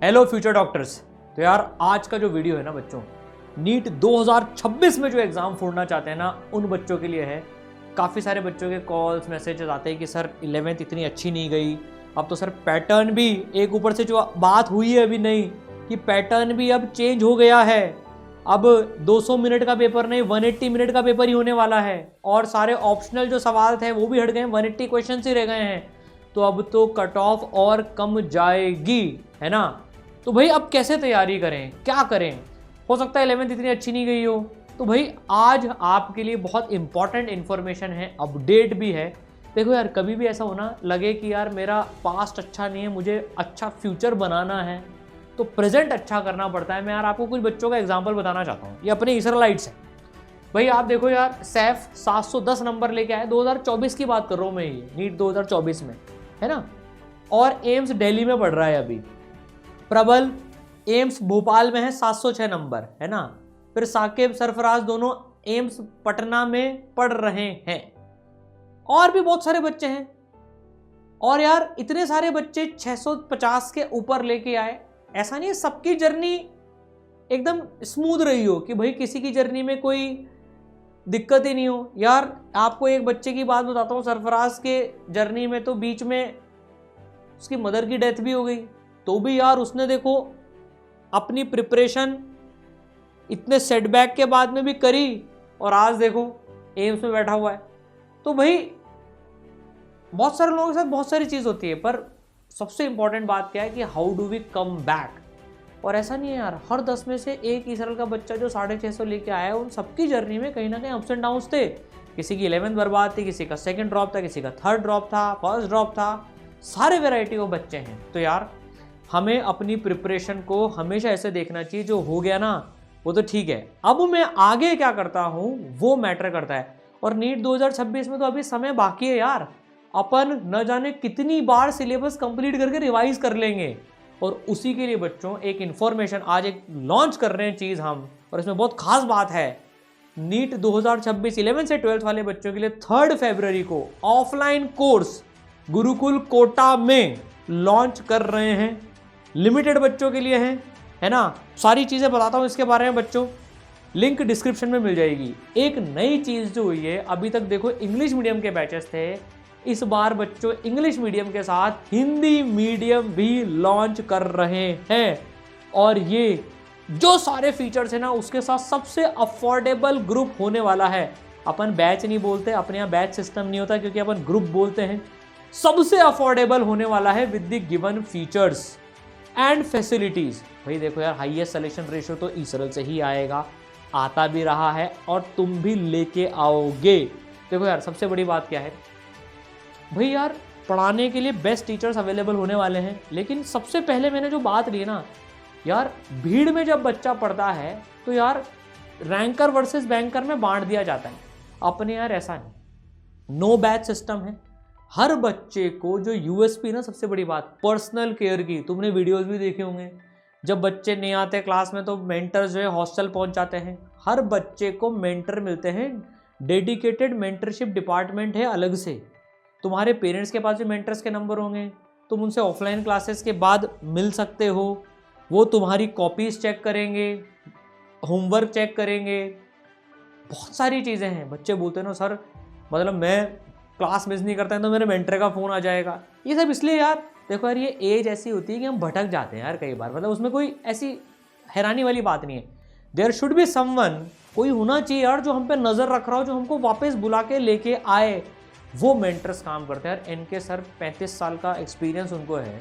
Hello future doctors. तो यार आज का जो वीडियो है ना बच्चों, नीट 2026 में जो एग्ज़ाम फोड़ना चाहते हैं ना उन बच्चों के लिए है। काफ़ी सारे बच्चों के कॉल्स मैसेजेस आते हैं कि सर 11th इतनी अच्छी नहीं गई, अब तो सर पैटर्न भी एक ऊपर से जो बात हुई है अभी नहीं कि पैटर्न भी अब चेंज हो गया है। अब 200 मिनट का पेपर नहीं 180 मिनट का पेपर ही होने वाला है और सारे ऑप्शनल जो सवाल थे वो भी हट गए हैं, 180 क्वेश्चन ही रह गए हैं। तो अब तो कट ऑफ और कम जाएगी, है ना। तो भाई अब कैसे तैयारी करें, क्या करें। हो सकता है 11th इतनी अच्छी नहीं गई हो, तो भाई आज आपके लिए बहुत इंपॉर्टेंट इन्फॉर्मेशन है, अपडेट भी है। देखो यार, कभी भी ऐसा होना लगे कि यार मेरा पास्ट अच्छा नहीं है, मुझे अच्छा फ्यूचर बनाना है, तो प्रेजेंट अच्छा करना पड़ता है। मैं यार आपको कुछ बच्चों का एग्जाम्पल बताना चाहता हूँ। ये अपने इसराइलाइट्स हैं भाई। आप देखो यार, सैफ 710 नंबर लेके आए, 2024 की बात कर रहा हूँ मैं, ये नीट 2024 में, है ना। और एम्स दिल्ली में पढ़ रहा है अभी। प्रबल एम्स भोपाल में है, 706 नंबर, है ना। फिर साकिब सरफराज दोनों एम्स पटना में पढ़ रहे हैं। और भी बहुत सारे बच्चे हैं। और यार इतने सारे बच्चे 650 के ऊपर लेके आए। ऐसा नहीं है सबकी जर्नी एकदम स्मूथ रही हो कि भाई किसी की जर्नी में कोई दिक्कत ही नहीं हो। यार आपको एक बच्चे की बात बताता हूँ, सरफराज के जर्नी में तो बीच में उसकी मदर की डेथ भी हो गई, तो भी यार उसने देखो अपनी प्रिपरेशन इतने सेटबैक के बाद में भी करी और आज देखो एम्स में बैठा हुआ है। तो भाई बहुत सारे लोगों के साथ बहुत सारी चीज़ होती है, पर सबसे इंपॉर्टेंट बात क्या है कि how do we come back. और ऐसा नहीं है यार, हर 10 में से एक इसराइल का बच्चा जो 650 लेके आया है, उन सबकी जर्नी में कहीं ना कहीं अप्स एंड डाउन्स थे। किसी की 11th बर्बाद थी, किसी का सेकंड ड्रॉप था, किसी का थर्ड ड्रॉप था, फर्स्ट ड्रॉप था। सारे वेराइटी ऑफ बच्चे हैं। तो यार हमें अपनी प्रिपरेशन को हमेशा ऐसे देखना चाहिए, जो हो गया ना वो तो ठीक है, अब मैं आगे क्या करता हूं वो मैटर करता है। और नीट 2026 में तो अभी समय बाकी है यार। अपन न जाने कितनी बार सिलेबस कंप्लीट करके रिवाइज कर लेंगे। और उसी के लिए बच्चों एक इंफॉर्मेशन आज एक लॉन्च कर रहे हैं चीज़ हम, और इसमें बहुत खास बात है। नीट 2026 11 से 12 वाले बच्चों के लिए 3 फरवरी को ऑफलाइन कोर्स गुरुकुल कोटा में लॉन्च कर रहे हैं। लिमिटेड बच्चों के लिए है ना। सारी चीज़ें बताता हूँ इसके बारे में बच्चों, लिंक डिस्क्रिप्शन में मिल जाएगी। एक नई चीज़ जो हुई है, अभी तक देखो इंग्लिश मीडियम के बैचेस थे, इस बार बच्चों इंग्लिश मीडियम के साथ हिंदी मीडियम भी लॉन्च कर रहे हैं। और ये जो सारे फीचर्स है ना, उसके साथ सबसे अफोर्डेबल ग्रुप होने वाला है। अपन बैच नहीं बोलते, अपने यहाँ बैच सिस्टम नहीं होता क्योंकि अपन ग्रुप बोलते हैं। सबसे अफोर्डेबल होने वाला है with the given features and facilities. भाई देखो यार, हाईएस्ट सिलेक्शन रेशियो तो इसरल से ही आएगा, आता भी रहा है और तुम भी लेके आओगे। देखो यार, सबसे बड़ी बात क्या है भाई, यार पढ़ाने के लिए बेस्ट टीचर्स अवेलेबल होने वाले हैं। लेकिन सबसे पहले मैंने जो बात ली ना यार, भीड़ में जब बच्चा पढ़ता है तो यार रैंकर वर्सेस बैंकर में बांट दिया जाता है। अपने यार ऐसा नहीं, नो बैच सिस्टम है। हर बच्चे को जो यूएसपी ना, सबसे बड़ी बात पर्सनल केयर की, तुमने वीडियोस भी देखे होंगे, जब बच्चे नहीं आते क्लास में तो मेंटर जो है हॉस्टल पहुंच जाते हैं। हर बच्चे को मेंटर मिलते हैं, डेडिकेटेड मेंटरशिप डिपार्टमेंट है अलग से। तुम्हारे पेरेंट्स के पास भी मेंटर्स के नंबर होंगे, तुम उनसे ऑफलाइन क्लासेस के बाद मिल सकते हो। वो तुम्हारी कॉपीज चेक करेंगे, होमवर्क चेक करेंगे, बहुत सारी चीज़ें हैं। बच्चे बोलते हैं ना सर, मतलब मैं क्लास मिस नहीं करता है तो मेरे मेंटर का फ़ोन आ जाएगा। ये सब इसलिए यार, देखो यार, ये एज ऐसी होती है कि हम भटक जाते हैं यार कई बार, मतलब उसमें कोई ऐसी हैरानी वाली बात नहीं है। देयर शुड बी समवन, कोई होना चाहिए यार जो हम पे नज़र रख रहा हो, जो हमको वापस बुला के लेके आए। वो मेंटर्स काम करते हैं यार। इनके सर 35 साल का एक्सपीरियंस उनको है,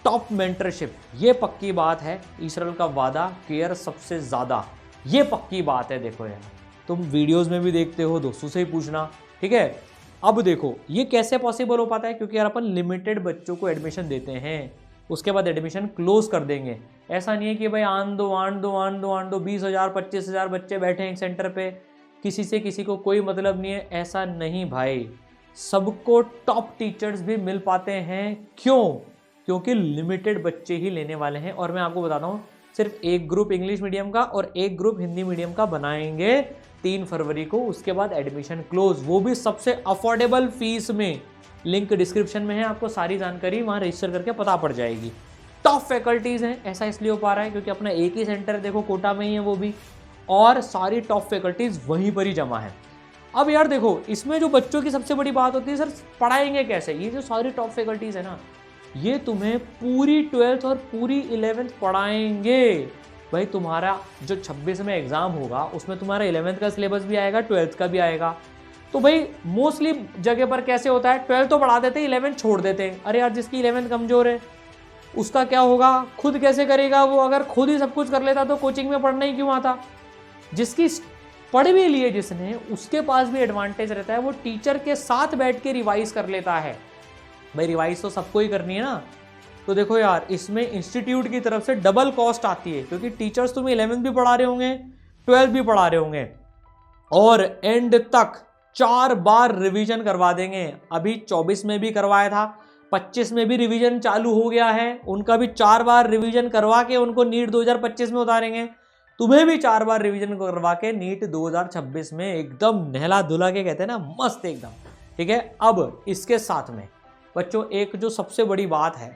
टॉप मेंटरशिप, ये पक्की बात है। इसराइल का वादा, केयर सबसे ज़्यादा, ये पक्की बात है। देखो यार, तुम वीडियोज़ में भी देखते हो, दोस्तों से ही पूछना, ठीक है। अब देखो ये कैसे पॉसिबल हो पाता है, क्योंकि यार अपन लिमिटेड बच्चों को एडमिशन देते हैं, उसके बाद एडमिशन क्लोज कर देंगे। ऐसा नहीं है कि भाई आन दो 20,000 25,000 बच्चे बैठे हैं एक सेंटर पे, किसी से किसी को कोई मतलब नहीं है। ऐसा नहीं भाई, सबको टॉप टीचर्स भी मिल पाते हैं। क्यों? क्योंकि लिमिटेड बच्चे ही लेने वाले हैं। और मैं आपको बताता हूँ, सिर्फ एक ग्रुप इंग्लिश मीडियम का और एक ग्रुप हिंदी मीडियम का बनाएंगे 3 फरवरी को, उसके बाद एडमिशन क्लोज, वो भी सबसे अफोर्डेबल फीस में। लिंक डिस्क्रिप्शन में है, आपको सारी जानकारी वहाँ रजिस्टर करके पता पड़ जाएगी। टॉप फैकल्टीज हैं। ऐसा इसलिए हो पा रहा है क्योंकि अपना एक ही सेंटर है, देखो कोटा में ही है वो भी, और सारी टॉप फैकल्टीज वहीं पर ही जमा है। अब यार देखो, इसमें जो बच्चों की सबसे बड़ी बात होती है, सर पढ़ाएंगे कैसे? ये जो सारी टॉप फैकल्टीज है ना, ये तुम्हें पूरी 12th और पूरी 11th पढ़ाएंगे। भाई तुम्हारा जो 26 में एग्जाम होगा उसमें तुम्हारा 11th का सिलेबस भी आएगा, 12th का भी आएगा। तो भाई मोस्टली जगह पर कैसे होता है, 12th तो पढ़ा देते हैं, 11th छोड़ देते हैं। अरे यार जिसकी 11th कमजोर है उसका क्या होगा, खुद कैसे करेगा वो? अगर खुद ही सब कुछ कर लेता तो कोचिंग में पढ़ना ही क्यों आता? जिसकी पढ़ भी लिए जिसने, उसके पास भी एडवांटेज रहता है, वो टीचर के साथ बैठ के रिवाइज कर लेता है। भाई रिवाइज तो सबको ही करनी है ना। तो देखो यार, इसमें इंस्टीट्यूट की तरफ से डबल कॉस्ट आती है, क्योंकि टीचर्स तुम्हें 11th भी पढ़ा रहे होंगे, 12th भी पढ़ा रहे होंगे, और एंड तक 4 बार रिवीजन करवा देंगे। अभी 24 में भी करवाया था, 25 में भी रिवीजन चालू हो गया है, उनका भी 4 बार रिवीजन करवा के उनको नीट 2025 में उतारेंगे। तुम्हें भी 4 बार रिवीजन करवा के नीट 2026 में एकदम नहला धुला के, कहते हैं ना, मस्त एकदम। ठीक है, अब इसके साथ में बच्चों एक जो सबसे बड़ी बात है,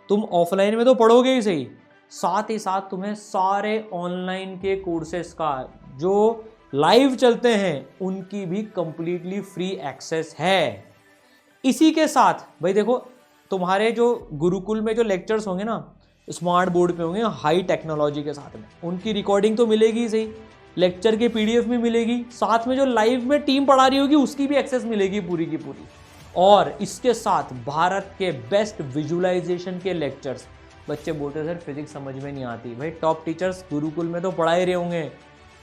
तुम ऑफलाइन में तो पढ़ोगे ही सही, साथ ही साथ तुम्हें सारे ऑनलाइन के कोर्सेस का जो लाइव चलते हैं उनकी भी कंप्लीटली फ्री एक्सेस है। इसी के साथ भाई देखो, तुम्हारे जो गुरुकुल में जो लेक्चर्स होंगे ना, स्मार्ट बोर्ड पे होंगे, हाई टेक्नोलॉजी के साथ में, उनकी रिकॉर्डिंग तो मिलेगी ही सही, लेक्चर की पीडीएफ भी मिलेगी, साथ में जो लाइव में टीम पढ़ा रही होगी उसकी भी एक्सेस मिलेगी पूरी की पूरी। और इसके साथ भारत के बेस्ट विजुअलाइजेशन के लेक्चर्स। बच्चे बोलते हैं सर फिजिक्स समझ में नहीं आती, भाई टॉप टीचर्स गुरुकुल में तो पढ़ा ही रहे होंगे,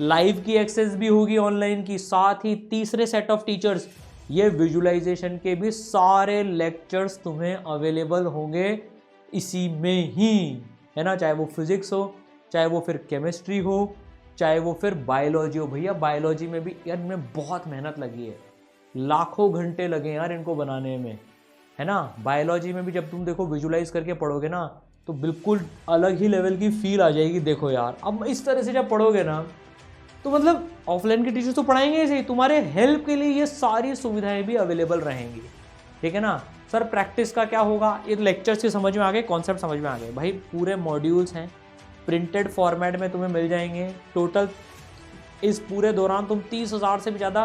लाइव की एक्सेस भी होगी ऑनलाइन की, साथ ही तीसरे सेट ऑफ टीचर्स ये विजुअलाइजेशन के भी सारे लेक्चर्स तुम्हें अवेलेबल होंगे इसी में ही, है ना। चाहे वो फिजिक्स हो, चाहे वो फिर केमिस्ट्री हो, चाहे वो फिर बायोलॉजी हो। भैया बायोलॉजी में भी यार इनमें बहुत मेहनत लगी है, लाखों घंटे लगे यार इनको बनाने में, है ना। बायोलॉजी में भी जब तुम देखो विजुलाइज करके पढ़ोगे ना, तो बिल्कुल अलग ही लेवल की फील आ जाएगी। देखो यार, अब इस तरह से जब पढ़ोगे ना, तो मतलब ऑफलाइन के टीचर्स तो पढ़ाएंगे ही सही, तुम्हारे हेल्प के लिए ये सारी सुविधाएं भी अवेलेबल रहेंगी। ठीक है ना सर। प्रैक्टिस का क्या होगा, ये लेक्चर्स की समझ में आ गए, कॉन्सेप्ट समझ में आ गए। भाई पूरे मॉड्यूल्स हैं, प्रिंटेड फॉर्मेट में तुम्हें मिल जाएंगे। टोटल इस पूरे दौरान तुम 30,000 से भी ज़्यादा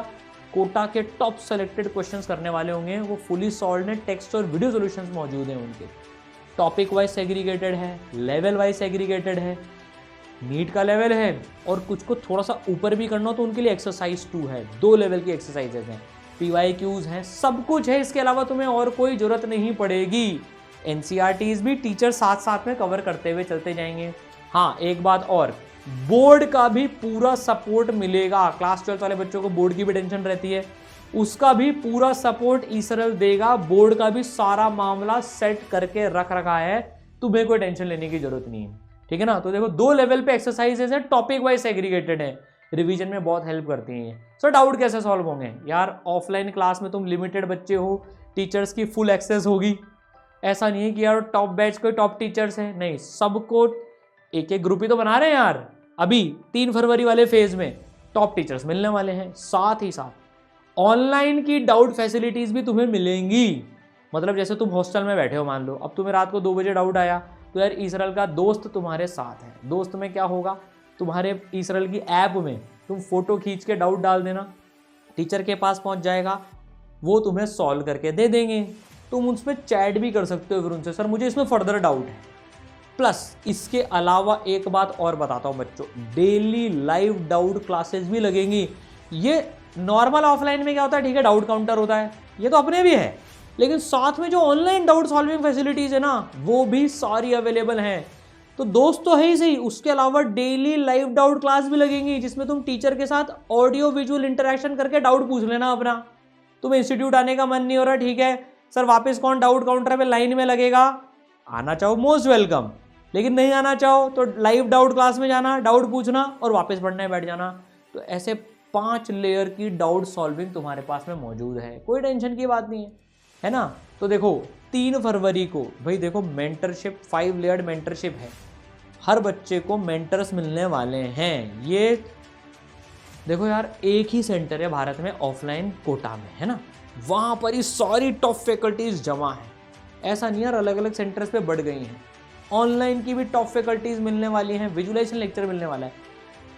कोटा के टॉप सेलेक्टेड क्वेश्चंस करने वाले होंगे। वो फुली सॉल्व्ड हैं, टेक्स्ट और वीडियो सॉल्यूशंस मौजूद हैं उनके। टॉपिक वाइज सेग्रीगेटेड है, लेवल वाइज सेग्रीगेटेड है, नीट का लेवल है, और कुछ को थोड़ा सा ऊपर भी करना हो तो उनके लिए एक्सरसाइज 2 है, 2 लेवल की एक्सरसाइजेज हैं, PYQs हैं, सब कुछ है। इसके अलावा तुम्हें और कोई ज़रूरत नहीं पड़ेगी। NCERTs भी टीचर साथ साथ में कवर करते हुए चलते जाएंगे। हाँ एक बात और, बोर्ड का भी पूरा सपोर्ट मिलेगा। क्लास 12 वाले बच्चों को बोर्ड की भी टेंशन रहती है, उसका भी पूरा सपोर्ट ईसरल देगा। बोर्ड का भी सारा मामला सेट करके रख रखा है, तुम्हें कोई टेंशन लेने की जरूरत नहीं है। ठीक है ना। तो देखो 2 लेवल पे एक्सरसाइजेज हैं, टॉपिक वाइज सेग्रीगेटेड है, रिवीजन में बहुत हेल्प करती हैं। सर डाउट कैसे सॉल्व होंगे? यार ऑफलाइन क्लास में तुम लिमिटेड बच्चे हो, टीचर्स की फुल एक्सेस होगी। ऐसा नहीं है कि यार टॉप बैच कोई टॉप टीचर्स है, नहीं, सबको एक एक ग्रुप ही तो बना रहे हैं यार। अभी 3 फरवरी वाले फेज में टॉप टीचर्स मिलने वाले हैं, साथ ही साथ ऑनलाइन की डाउट फैसिलिटीज भी तुम्हें मिलेंगी। मतलब जैसे तुम हॉस्टल में बैठे हो, मान लो अब तुम्हें रात को 2 बजे डाउट आया, तो यार ईसरल का दोस्त तुम्हारे साथ है। दोस्त में क्या होगा, तुम्हारे ईसरल की ऐप में तुम फोटो खींच के डाउट डाल देना, टीचर के पास पहुंच जाएगा, वो तुम्हें सॉल्व करके दे देंगे। तुम उसमें चैट भी कर सकते हो फिर उनसे, सर मुझे इसमें फर्दर डाउट है। प्लस इसके अलावा एक बात और बताता हूँ बच्चों, डेली लाइव डाउट क्लासेस भी लगेंगी। ये नॉर्मल ऑफलाइन में क्या होता है, ठीक है, डाउट काउंटर होता है, ये तो अपने भी है, लेकिन साथ में जो ऑनलाइन डाउट सॉल्विंग फैसिलिटीज है ना, वो भी सारी अवेलेबल हैं। तो दोस्त तो है ही सही, उसके अलावा डेली लाइव डाउट क्लास भी लगेंगी, जिसमें तुम टीचर के साथ ऑडियो विजुअल इंटरेक्शन करके डाउट पूछ लेना अपना। तुम्हें इंस्टीट्यूट आने का मन नहीं हो रहा, ठीक है सर, वापस कौन डाउट काउंटर पे लाइन में लगेगा, आना चाहो मोस्ट वेलकम, लेकिन नहीं आना चाहो तो लाइव डाउट क्लास में जाना, डाउट पूछना और वापस पढ़ने बैठ जाना। तो ऐसे 5 लेयर की डाउट सॉल्विंग तुम्हारे पास में मौजूद है, कोई टेंशन की बात नहीं है ना। तो देखो 3 फरवरी को भाई देखो मेंटरशिप, 5 लेयर्ड मेंटरशिप है, हर बच्चे को मेंटर्स मिलने वाले हैं। ये देखो यार, एक ही सेंटर है भारत में ऑफलाइन कोटा में, है ना, वहाँ पर ही सारी टॉप फैकल्टीज जमा है। ऐसा नहीं यार अलग अलग सेंटर्स पे बढ़ गई हैं, ऑनलाइन की भी टॉप फैकल्टीज मिलने वाली हैं, विजुअलाइजेशन लेक्चर मिलने वाला है।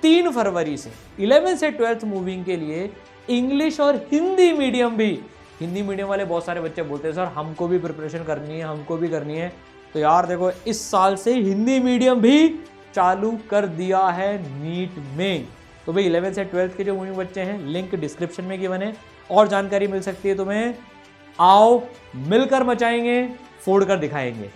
3 फरवरी से 11 से 12th मूविंग के लिए इंग्लिश और हिंदी मीडियम भी, हिंदी मीडियम वाले बहुत सारे बच्चे बोलते हैं सर हमको भी प्रिपरेशन करनी है, हमको भी करनी है। तो यार देखो इस साल से हिंदी मीडियम भी चालू कर दिया है नीट में। तो भाई 11 से 12th के जो मूविंग बच्चे हैं, लिंक डिस्क्रिप्शन में गिवन है, और जानकारी मिल सकती है तुम्हें। आओ मिलकर मचाएंगे, फोड़ कर दिखाएंगे।